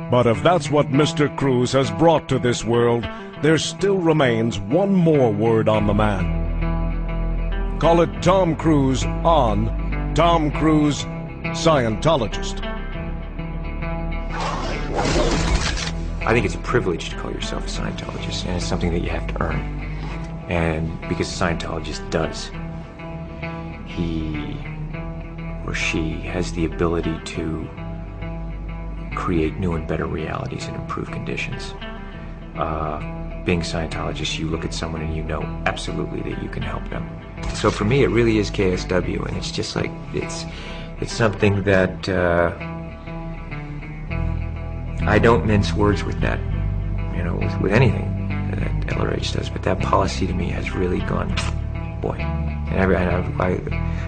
But if that's what Mr. Cruz has brought to this world, there still remains one more word on the man. Call it Tom Cruise on Tom Cruise, Scientologist. I think it's a privilege to call yourself a Scientologist, and it's something that you have to earn. And because a Scientologist does, he or she has the ability to create new and better realities and improve conditions. Being a Scientologist, you look at someone and you know absolutely that you can help them. So for me, it really is KSW, and it's just like, it's something that I don't mince words with that, you know, with anything that LRH does, but that policy to me has really gone, boy. And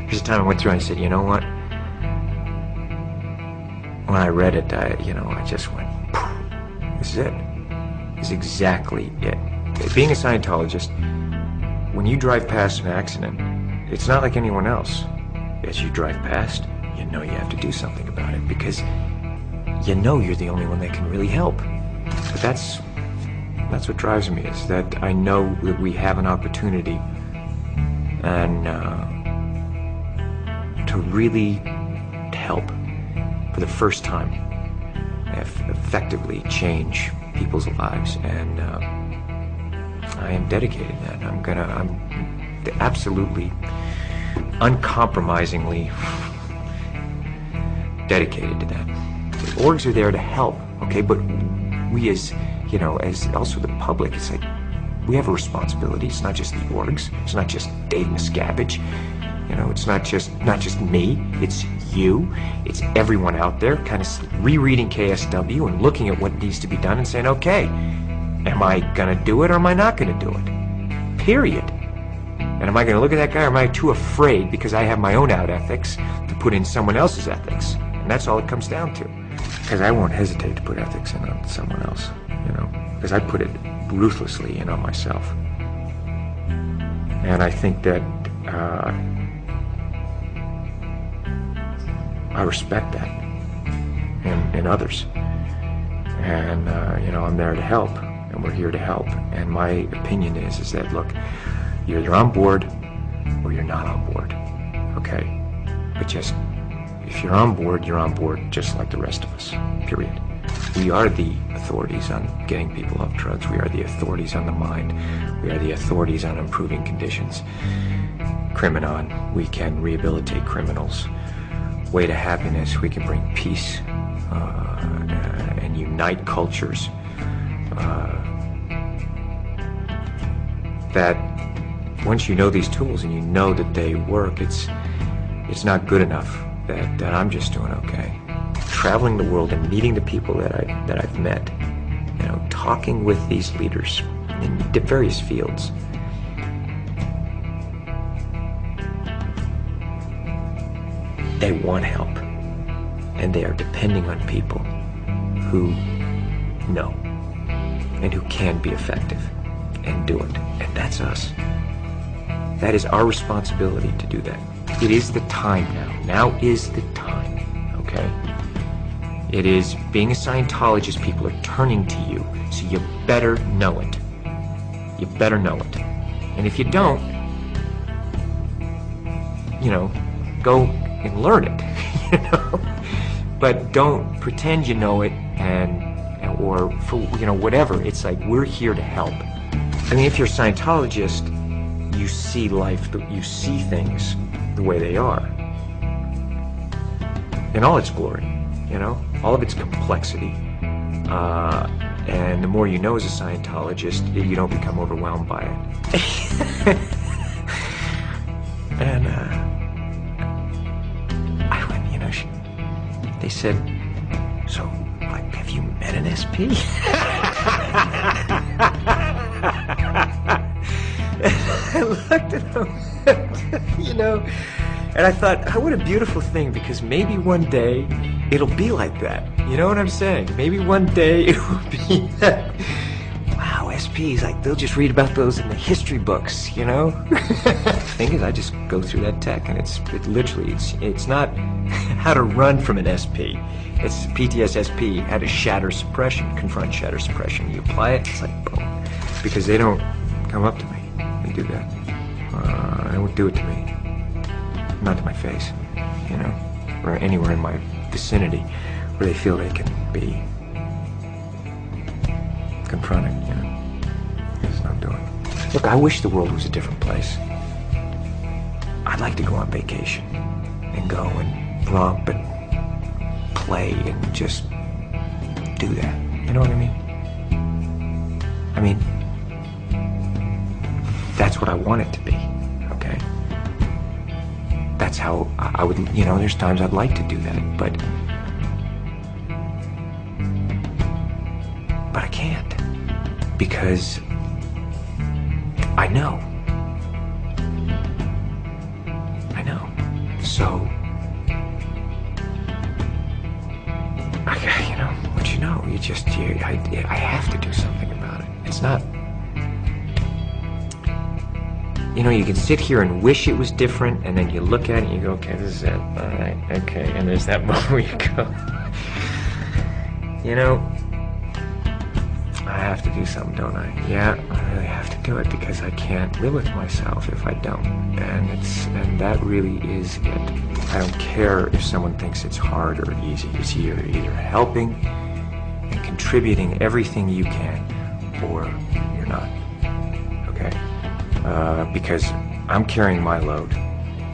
there's a time I went through and I said, you know what? When I read it, I just went, this is it. This is exactly it. Being a Scientologist, when you drive past an accident, it's not like anyone else. As you drive past, you know you have to do something about it because you know you're the only one that can really help. But that's what drives me, is that I know that we have an opportunity and to really help for the first time, effectively change people's lives, and I am dedicated to that. I'm absolutely, uncompromisingly dedicated to that. The orgs are there to help, okay, but we as, you know, as also the public, it's like, we have a responsibility. It's not just the orgs. It's not just Dave Miscavige. You know, it's not just me. It's you. It's everyone out there kind of rereading KSW and looking at what needs to be done and saying, okay, am I going to do it or am I not going to do it? Period. And am I going to look at that guy, or am I too afraid because I have my own out ethics to put in someone else's ethics? And that's all it comes down to. Because I won't hesitate to put ethics in on someone else, you know, because I put it ruthlessly in on myself. And I think that I respect that in others. And, you know, I'm there to help, and we're here to help. And my opinion is that, look, either you're on board or you're not on board, okay? But just, if you're on board just like the rest of us, period. We are the authorities on getting people off drugs. We are the authorities on the mind. We are the authorities on improving conditions. Criminon, we can rehabilitate criminals. Way to happiness, we can bring peace and unite cultures. That once you know these tools and you know that they work, it's not good enough that I'm just doing okay. Traveling the world and meeting the people that I've met, you know, talking with these leaders in various fields. They want help, and they are depending on people who know and who can be effective and do it, and that's us. That is our responsibility to do that. It is the time now. Now is the time, okay? It is, being a Scientologist, people are turning to you, so you better know it. You better know it. And if you don't, you know, go and learn it, you know? But don't pretend you know it or for, you know, whatever. It's like, we're here to help. I mean, if you're a Scientologist, you see life, you see things the way they are. In all its glory, you know? All of its complexity. And the more you know as a Scientologist, you don't become overwhelmed by it. And, I went, you know, they said, so, like, have you met an SP? I looked at him, you know, and I thought, oh, what a beautiful thing, because maybe one day it'll be like that. You know what I'm saying? Maybe one day it will be that. Wow, SPs, like, they'll just read about those in the history books, you know? The thing is, I just go through that tech, and it's literally, it's not how to run from an SP. It's PTSSP, how to shatter suppression, confront shatter suppression. You apply it, it's like boom. Because they don't come up to me. They do that. They won't do it to me. Not to my face, you know, or anywhere in my vicinity where they feel they can be confronted, you know. It's not doing. Look, I wish the world was a different place. I'd like to go on vacation and go and romp and play and just do that. You know what I mean? I mean, that's what I want it to be, okay? That's how I would, you know, there's times I'd like to do that, but I can't, because I know. So, you know, what you know, I have to do something about it. It's not, you know, you can sit here and wish it was different, and then you look at it and you go, okay, this is it, all right, okay, and there's that moment where you go, you know, I have to do something, don't I? Yeah, I really have to do it, because I can't live with myself if I don't, and that really is it. I don't care if someone thinks it's hard or easy. It's you're either helping and contributing everything you can, or you're not, okay? Because I'm carrying my load,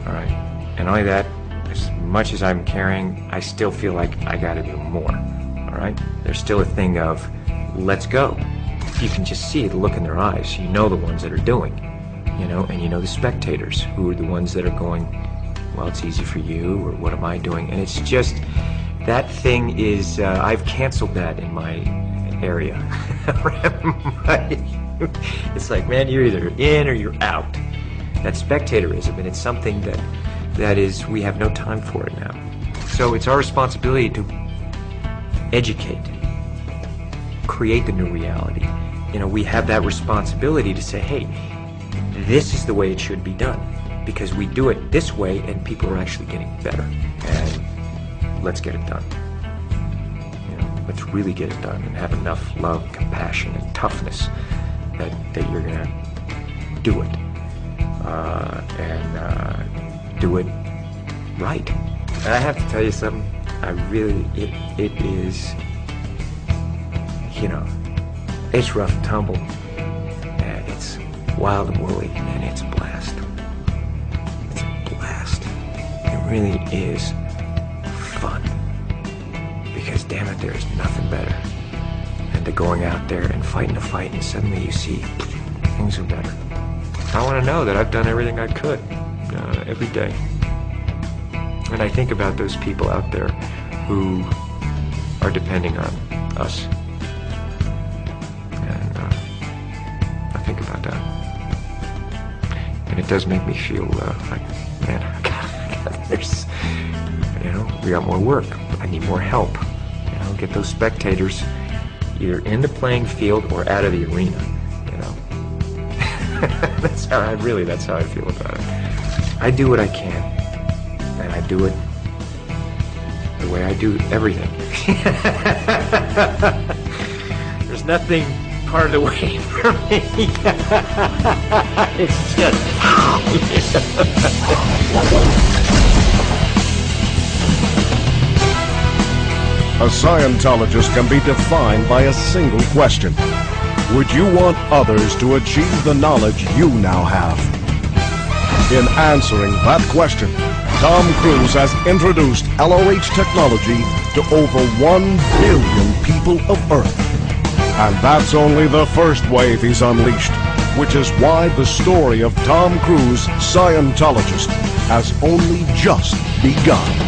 all right? And only that, as much as I'm carrying, I still feel like I gotta do more, all right? There's still a thing of, let's go. You can just see the look in their eyes. You know the ones that are doing, you know, and you know the spectators who are the ones that are going, well, it's easy for you, or what am I doing? And it's just, that thing is, I've canceled that in my area. It's like, man, you're either in or you're out. That spectatorism, and it's something that is, we have no time for it now. So it's our responsibility to educate, create the new reality. You know, we have that responsibility to say, hey, this is the way it should be done, because we do it this way and people are actually getting better, and let's get it done. You know, let's really get it done and have enough love, compassion, and toughness that you're gonna do it, and do it right. And I have to tell you something, I really, it is, you know, it's rough and tumble, and it's wild and woolly, and it's a blast. It's a blast. It really is fun, because damn it, there's nothing better than to going out there and fighting a fight, and suddenly you see things are better. I want to know that I've done everything I could every day. And I think about those people out there who are depending on us. And I think about that. And it does make me feel like, man, there's, you know, we got more work. I need more help. You know, get those spectators either in the playing field or out of the arena, you know. That's how I feel about it. I do what I can, and I do it the way I do everything. There's nothing part of the way for me. It's just... A Scientologist can be defined by a single question. Would you want others to achieve the knowledge you now have? In answering that question, Tom Cruise has introduced LOH technology to over 1 billion people of Earth. And that's only the first wave he's unleashed, which is why the story of Tom Cruise, Scientologist, has only just begun.